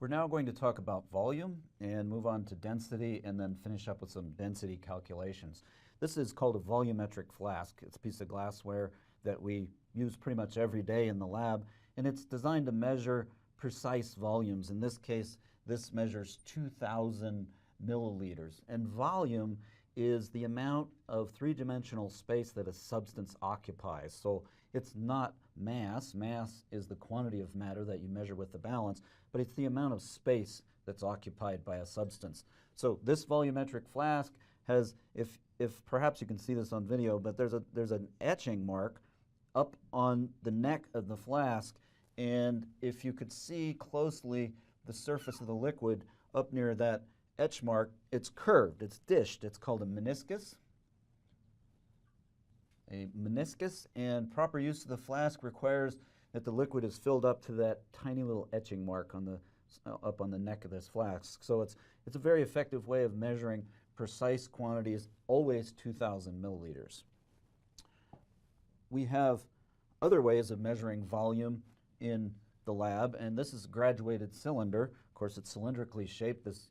We're now going to talk about volume and move on to density and then finish up with some density calculations. This is called a volumetric flask. It's a piece of glassware that we use pretty much every day in the lab, and it's designed to measure precise volumes. In this case, this measures 2,000 milliliters. And volume is the amount of three-dimensional space that a substance occupies. So it's not mass. Mass is the quantity of matter that you measure with the balance, but it's the amount of space that's occupied by a substance. So this volumetric flask has, if perhaps you can see this on video, but there's an etching mark up on the neck of the flask, and if you could see closely the surface of the liquid up near that etch mark, it's curved, it's dished. It's called a meniscus. A meniscus, and proper use of the flask requires that the liquid is filled up to that tiny little etching mark on the up on the neck of this flask. So it's a very effective way of measuring precise quantities, always 2,000 milliliters. We have other ways of measuring volume in the lab, and this is a graduated cylinder. Of course, it's cylindrically shaped. This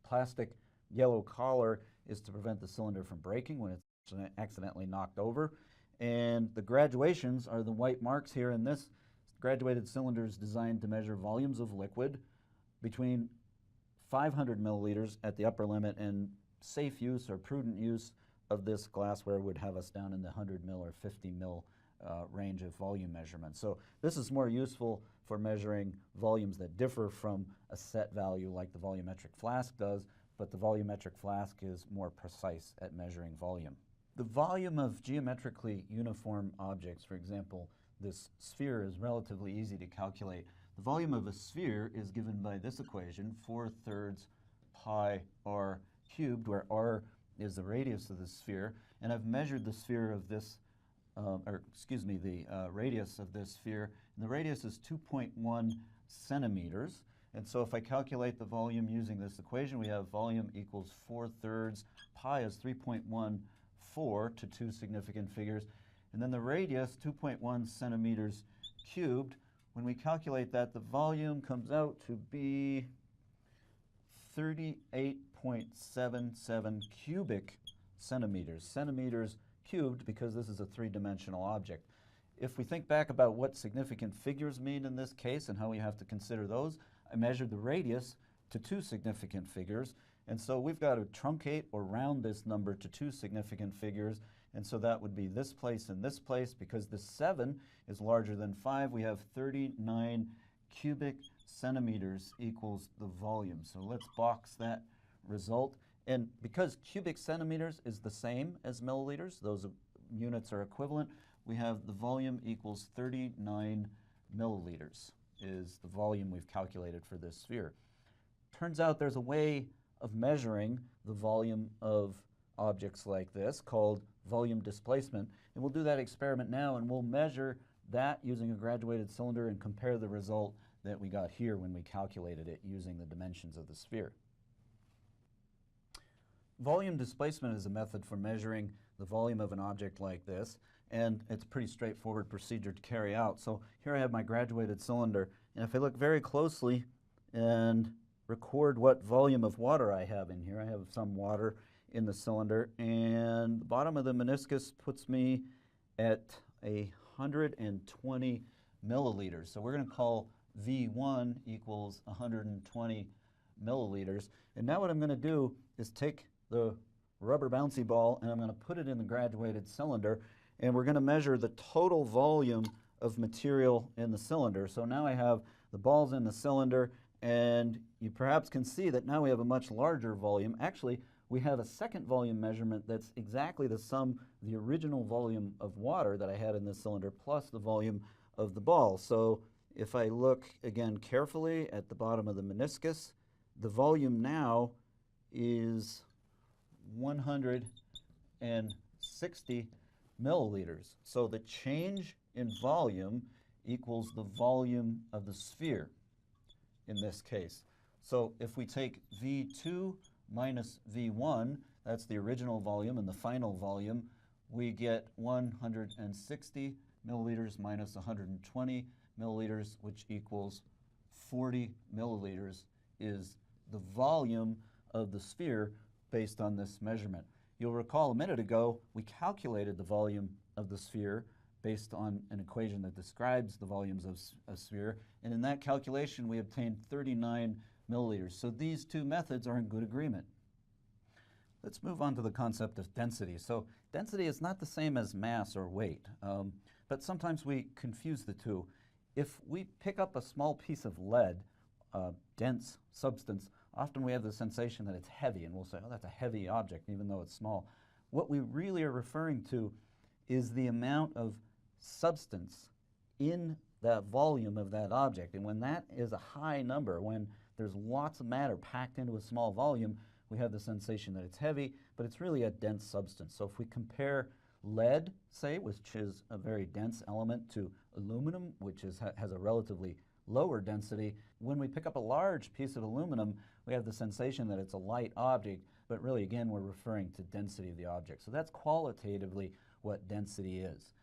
plastic yellow collar is to prevent the cylinder from breaking when it's accidentally knocked over. And the graduations are the white marks here, and this graduated cylinder is designed to measure volumes of liquid between 500 milliliters at the upper limit, and safe use or prudent use of this glassware would have us down in the 100 mil or 50 mil range of volume measurement. So this is more useful for measuring volumes that differ from a set value like the volumetric flask does, but the volumetric flask is more precise at measuring volume. The volume of geometrically uniform objects, for example, this sphere, is relatively easy to calculate. The volume of a sphere is given by this equation, 4/3 pi r cubed, where r is the radius of the sphere, and I've measured the sphere of this the radius of this sphere, and the radius is 2.1 centimeters. And so if I calculate the volume using this equation, we have volume equals 4/3 pi is 3.14 to two significant figures, and then the radius, 2.1 centimeters cubed. When we calculate that, the volume comes out to be 38.77 cubic centimeters. Centimeters cubed, because this is a three-dimensional object. If we think back about what significant figures mean in this case and how we have to consider those, I measured the radius to two significant figures, and so we've got to truncate or round this number to two significant figures, and so that would be this place and this place. Because the 7 is larger than 5, we have 39 cubic centimeters equals the volume. So let's box that result. And because cubic centimeters is the same as milliliters, those units are equivalent, we have the volume equals 39 milliliters is the volume we've calculated for this sphere. Turns out there's a way of measuring the volume of objects like this called volume displacement, and we'll do that experiment now, and we'll measure that using a graduated cylinder and compare the result that we got here when we calculated it using the dimensions of the sphere. Volume displacement is a method for measuring the volume of an object like this, and it's a pretty straightforward procedure to carry out. So here I have my graduated cylinder, and if I look very closely and record what volume of water I have in here, I have some water in the cylinder, and the bottom of the meniscus puts me at 120 milliliters. So we're going to call V1 equals 120 milliliters. And now what I'm going to do is take the rubber bouncy ball and I'm going to put it in the graduated cylinder, and we're going to measure the total volume of material in the cylinder. So now I have the balls in the cylinder, and you perhaps can see that now we have a much larger volume. Actually, we have a second volume measurement that's exactly the sum of the original volume of water that I had in this cylinder plus the volume of the ball. So if I look again carefully at the bottom of the meniscus, the volume now is 160 milliliters. So the change in volume equals the volume of the sphere in this case. So if we take V2 minus V1, that's the original volume and the final volume, we get 160 milliliters minus 120 milliliters, which equals 40 milliliters is the volume of the sphere based on this measurement. You'll recall a minute ago we calculated the volume of the sphere based on an equation that describes the volumes of a sphere, and in that calculation we obtained 39 milliliters. So these two methods are in good agreement. Let's move on to the concept of density. So density is not the same as mass or weight, but sometimes we confuse the two. If we pick up a small piece of lead, dense substance, often we have the sensation that it's heavy, and we'll say, oh, that's a heavy object, even though it's small. What we really are referring to is the amount of substance in that volume of that object. And when that is a high number, when there's lots of matter packed into a small volume, we have the sensation that it's heavy, but it's really a dense substance. So if we compare lead, say, which is a very dense element, to aluminum, which has a relatively lower density, when we pick up a large piece of aluminum, we have the sensation that it's a light object, but really, again, we're referring to density of the object. So that's qualitatively what density is.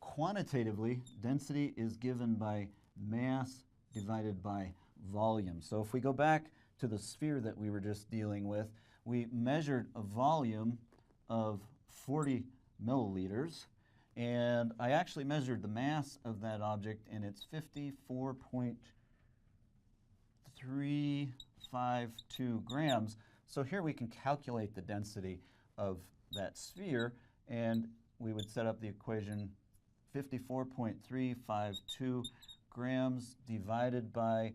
Quantitatively, density is given by mass divided by volume. So if we go back to the sphere that we were just dealing with, we measured a volume of 40 milliliters, and I actually measured the mass of that object, and it's 54.352 grams. So here we can calculate the density of that sphere, and we would set up the equation 54.352 grams divided by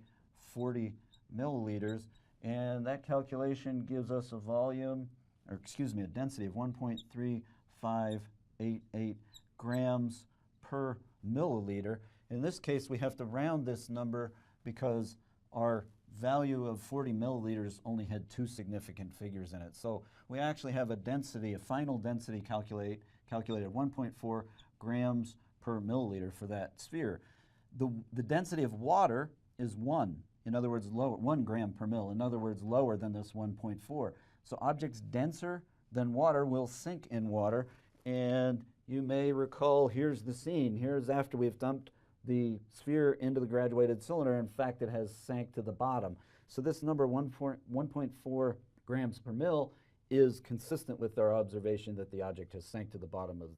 40 milliliters, and that calculation gives us a volume, or excuse me, a density of 1.3588 grams per milliliter. In this case, we have to round this number because our value of 40 milliliters only had two significant figures in it. So we actually have a density, a final density calculated 1.4 grams per milliliter for that sphere. The density of water is 1. In other words, lower, 1 gram per mil, in other words, lower than this 1.4. So objects denser than water will sink in water, and you may recall, here's the scene. Here's after we've dumped the sphere into the graduated cylinder. In fact, it has sank to the bottom. So this number, 1.4 grams per mil, is consistent with our observation that the object has sank to the bottom of.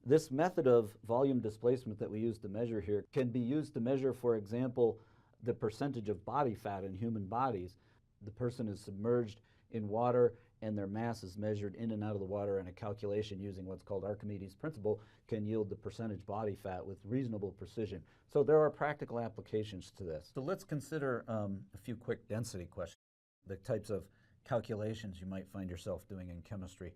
This method of volume displacement that we use to measure here can be used to measure, for example, the percentage of body fat in human bodies. The person is submerged in water and their mass is measured in and out of the water, and a calculation using what's called Archimedes' principle can yield the percentage body fat with reasonable precision. So there are practical applications to this. So let's consider a few quick density questions, the types of calculations you might find yourself doing in chemistry.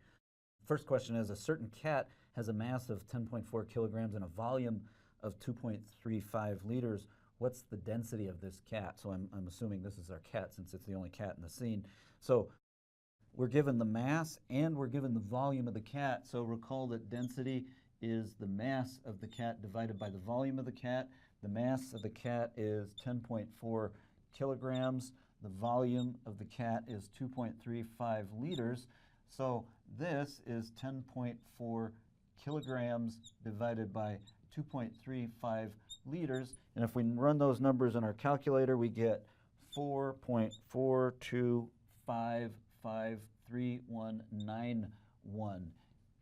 First question is, a certain cat has a mass of 10.4 kilograms and a volume of 2.35 liters. What's the density of this cat? So I'm assuming this is our cat since it's the only cat in the scene. So we're given the mass and we're given the volume of the cat. So recall that density is the mass of the cat divided by the volume of the cat. The mass of the cat is 10.4 kilograms. The volume of the cat is 2.35 liters. So this is 10.4 kilograms divided by 2.35 liters. And if we run those numbers in our calculator, we get 4.4255391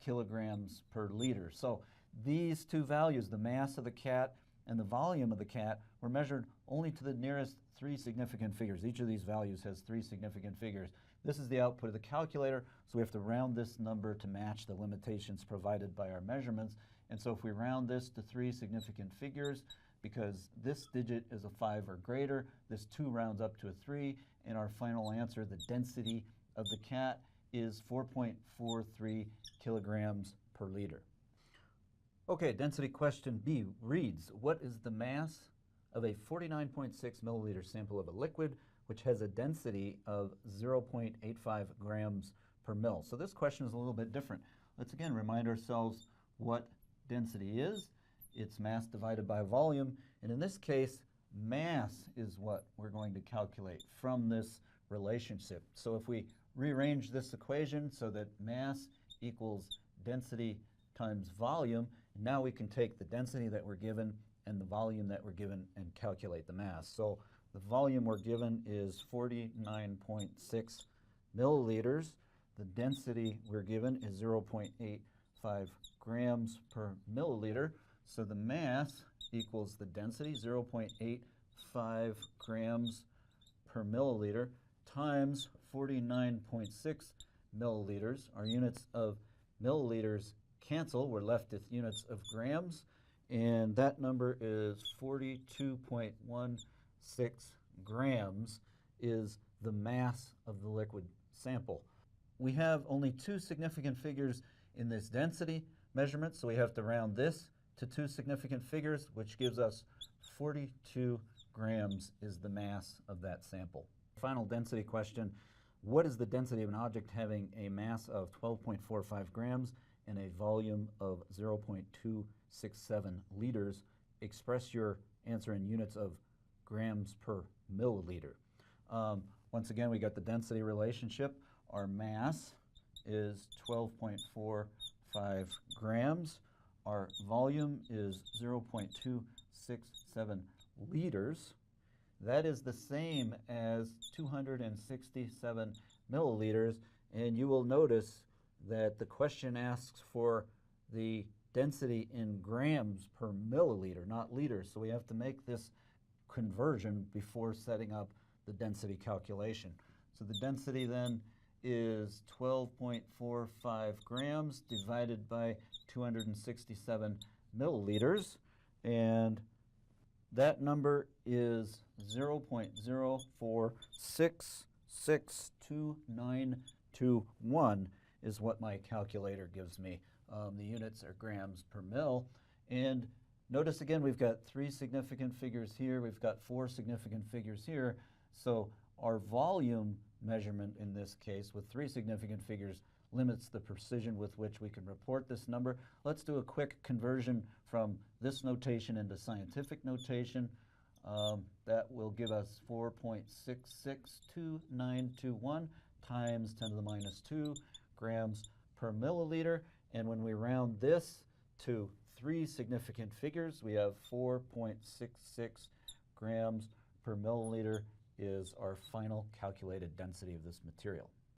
kilograms per liter. So these two values, the mass of the cat and the volume of the cat, were measured only to the nearest three significant figures. Each of these values has three significant figures. This is the output of the calculator, so we have to round this number to match the limitations provided by our measurements. And so if we round this to three significant figures, because this digit is a 5 or greater, this 2 rounds up to a 3, and our final answer, the density of the cat, is 4.43 kilograms per liter. Okay, density question B reads, what is the mass of a 49.6 milliliter sample of a liquid which has a density of 0.85 grams per mil? So this question is a little bit different. Let's again remind ourselves what density is. It's mass divided by volume, and in this case, mass is what we're going to calculate from this relationship. So if we rearrange this equation so that mass equals density times volume, now we can take the density that we're given and the volume that we're given and calculate the mass. So the volume we're given is 49.6 milliliters. The density we're given is 0.85 grams per milliliter. So the mass equals the density, 0.85 grams per milliliter, times 49.6 milliliters. Our units of milliliters cancel. We're left with units of grams, and that number is 42.16 grams is the mass of the liquid sample. We have only two significant figures in this density measurement, so we have to round this to two significant figures, which gives us 42 grams is the mass of that sample. Final density question: what is the density of an object having a mass of 12.45 grams and a volume of 0.267 liters? Express your answer in units of grams per milliliter. Once again, we got the density relationship. Our mass is 12.45 grams. Our volume is 0.267 liters. That is the same as 267 milliliters, and you will notice that the question asks for the density in grams per milliliter, not liters. So we have to make this conversion before setting up the density calculation. So the density then is 12.45 grams divided by 267 milliliters, and that number is 0.0466291 is what my calculator gives me. The units are grams per mil. And notice again, we've got three significant figures here. We've got four significant figures here. So our volume measurement in this case with three significant figures limits the precision with which we can report this number. Let's do a quick conversion from this notation into scientific notation. That will give us 4.662921 times 10 to the minus 2 grams per milliliter. And when we round this to three significant figures, we have 4.66 grams per milliliter is our final calculated density of this material.